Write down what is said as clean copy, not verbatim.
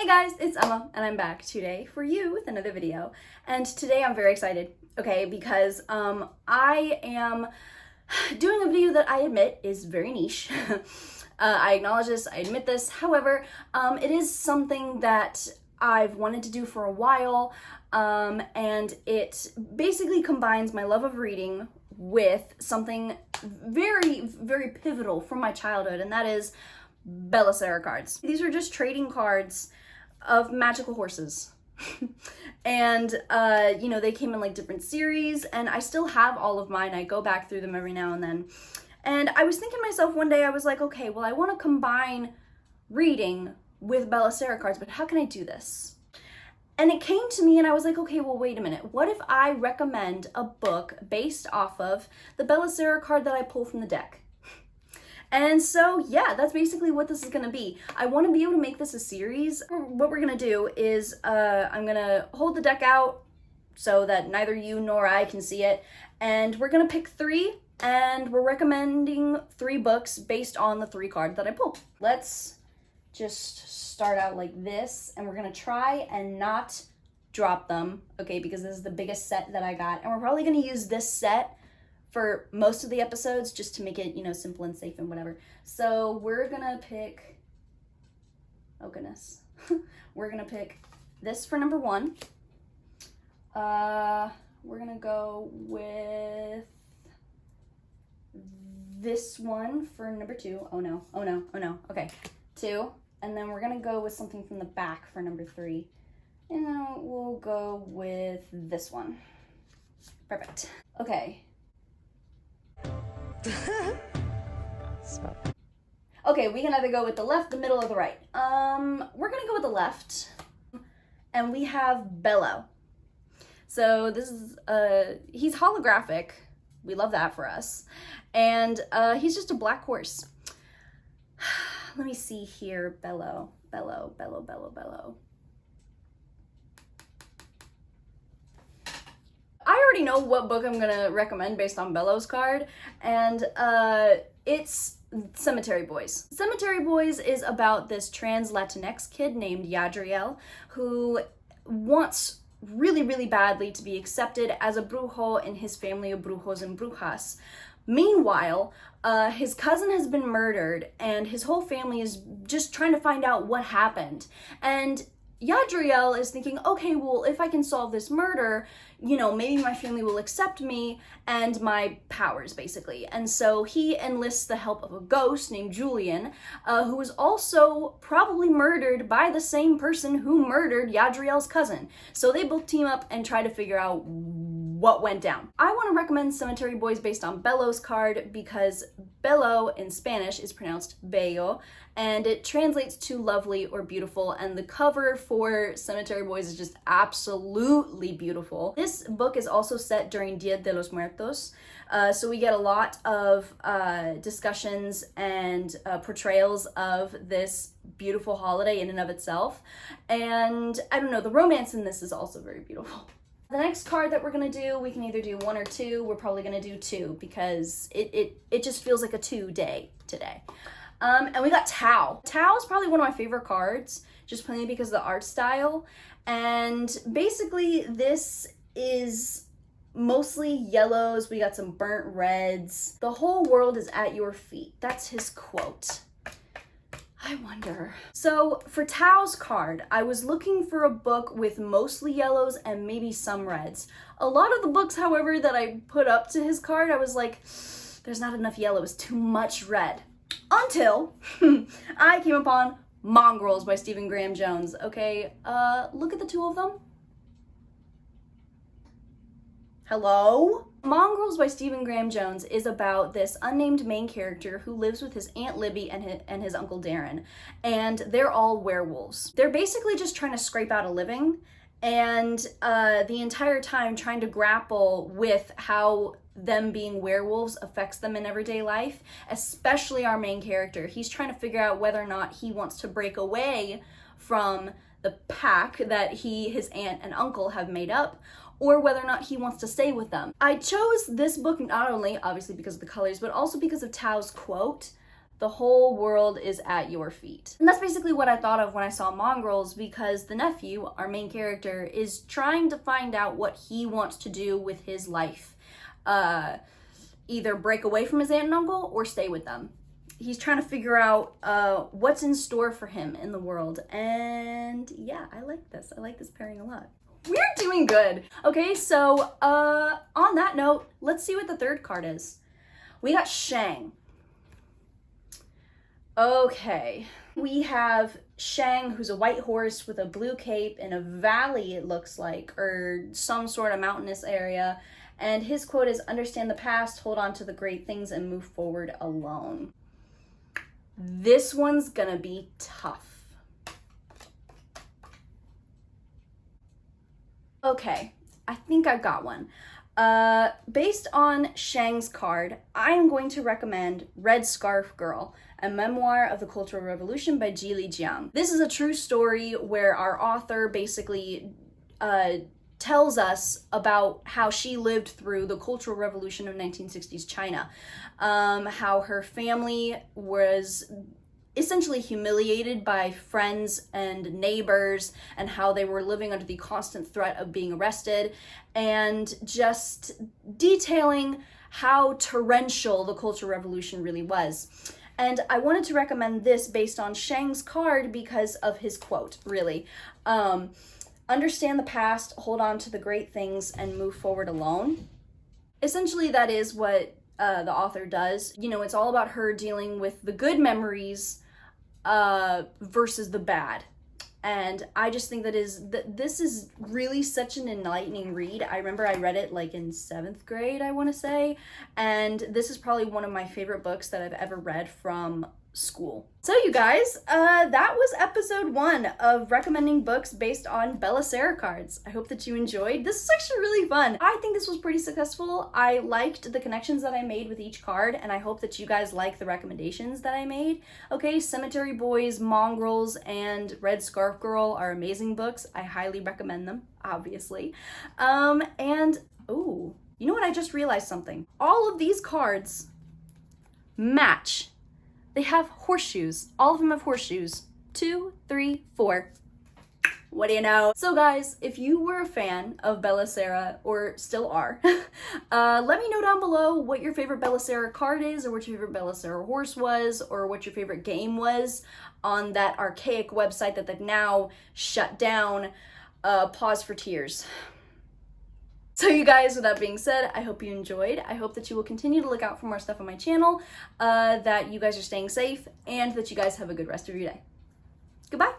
Hey guys, it's Emma, and I'm back today for you with another video. And today I'm very excited, okay, because I am doing a video that I admit is very niche. I acknowledge this, I admit this. However, it is something that I've wanted to do for a while, and it basically combines my love of reading with something very, very pivotal from my childhood, and that is Sara cards. These are just trading cards of magical horses. And you know, they came in like different series, and I still have all of mine. I go back through them every now and then. And I was thinking to myself one day, I was like, okay, well, I want to combine reading with Sara cards, but how can I do this? And it came to me and I was like, okay, well, wait a minute. What if I recommend a book based off of the Sara card that I pull from the deck? And so, yeah, that's basically what this is going to be. I want to be able to make this a series. What we're going to do is I'm going to hold the deck out so that neither you nor I can see it. And we're going to pick 3, and we're recommending 3 books based on the 3 cards that I pull. Let's just start out like this, and we're going to try and not drop them, okay, because this is the biggest set that I got. And we're probably going to use this set for most of the episodes, just to make it, you know, simple and safe and whatever. So we're gonna pick, oh goodness, we're gonna pick this for number 1. We're gonna go with this one for number 2. Oh no, oh no, oh no, okay, 2. And then we're gonna go with something from the back for number 3. And then we'll go with this one. Perfect. Okay. Okay, we can either go with the left, the middle, or the right. We're gonna go with the left, and we have Bello. So this is, he's holographic. We love that for us. And he's just a black horse. Let me see here, Bello, Bello, Bello, Bello, Bello. I already know what book I'm gonna recommend based on Bello's card, and it's Cemetery Boys. Cemetery Boys is about this trans Latinx kid named Yadriel who wants really, really badly to be accepted as a brujo in his family of brujos and brujas. Meanwhile, his cousin has been murdered, and his whole family is just trying to find out what happened. And Yadriel is thinking, okay, well, if I can solve this murder, you know, maybe my family will accept me and my powers, basically. And so he enlists the help of a ghost named Julian, who was also probably murdered by the same person who murdered Yadriel's cousin. So they both team up and try to figure out what went down. I want to recommend Cemetery Boys based on Bello's card because Bello in Spanish is pronounced bello, and it translates to lovely or beautiful, and the cover for Cemetery Boys is just absolutely beautiful. This book is also set during Dia de los Muertos, so we get a lot of discussions and portrayals of this beautiful holiday in and of itself, and I don't know, the romance in this is also very beautiful. The next card that we're gonna do, we can either do 1 or 2. We're probably gonna do 2 because it just feels like a 2 day today. And we got Tao. Tao is probably one of my favorite cards, just plainly because of the art style. And basically this is mostly yellows. We got some burnt reds. The whole world is at your feet. That's his quote. I wonder. So for Tao's card, I was looking for a book with mostly yellows and maybe some reds. A lot of the books, however, that I put up to his card, I was like, there's not enough yellow, it's too much red. Until I came upon Mongrels by Stephen Graham Jones. Okay, look at the 2 of them. Hello? Mongrels by Stephen Graham Jones is about this unnamed main character who lives with his Aunt Libby and his Uncle Darren, and they're all werewolves. They're basically just trying to scrape out a living, and the entire time trying to grapple with how them being werewolves affects them in everyday life, especially our main character. He's trying to figure out whether or not he wants to break away from the pack that his aunt and uncle have made up, or whether or not he wants to stay with them. I chose this book not only, obviously, because of the colors, but also because of Tao's quote. The whole world is at your feet. And that's basically what I thought of when I saw Mongrels, because the nephew, our main character, is trying to find out what he wants to do with his life. Either break away from his aunt and uncle or stay with them. He's trying to figure out what's in store for him in the world. And yeah, I like this. I like this pairing a lot. We're doing good. Okay, so on that note, let's see what the third card is. We got Shang. Okay, we have Shang, who's a white horse with a blue cape in a valley, it looks like, or some sort of mountainous area. And his quote is, "Understand the past, hold on to the great things, and move forward alone." This one's gonna be tough. Okay, I think I've got one. Based on Shang's card, I am going to recommend Red Scarf Girl, a memoir of the Cultural Revolution by Jiang. This is a true story where our author basically tells us about how she lived through the Cultural Revolution of 1960s China, how her family was essentially humiliated by friends and neighbors, and how they were living under the constant threat of being arrested, and just detailing how torrential the Cultural Revolution really was. And I wanted to recommend this based on Shang's card because of his quote, really. Understand the past, hold on to the great things, and move forward alone. Essentially, that is what the author does. You know, it's all about her dealing with the good memories versus the bad. And I just think this is really such an enlightening read. I remember I read it like in 7th grade, I want to say. And this is probably one of my favorite books that I've ever read from school. So you guys, that was episode 1 of recommending books based on Bella Sara cards. I hope that you enjoyed. This is actually really fun. I think this was pretty successful. I liked the connections that I made with each card, and I hope that you guys like the recommendations that I made. Okay, Cemetery Boys, Mongrels, and Red Scarf Girl are amazing books. I highly recommend them, obviously. And, ooh, you know what? I just realized something. All of these cards match. They have horseshoes. All of them have horseshoes. 2, 3, 4. What do you know? So guys, if you were a fan of Bella Sara, or still are, let me know down below what your favorite Bella Sara card is, or what your favorite Bella Sara horse was, or what your favorite game was on that archaic website that they've now shut down. Pause for tears. So you guys, with that being said, I hope you enjoyed. I hope that you will continue to look out for more stuff on my channel, that you guys are staying safe, and that you guys have a good rest of your day. Goodbye.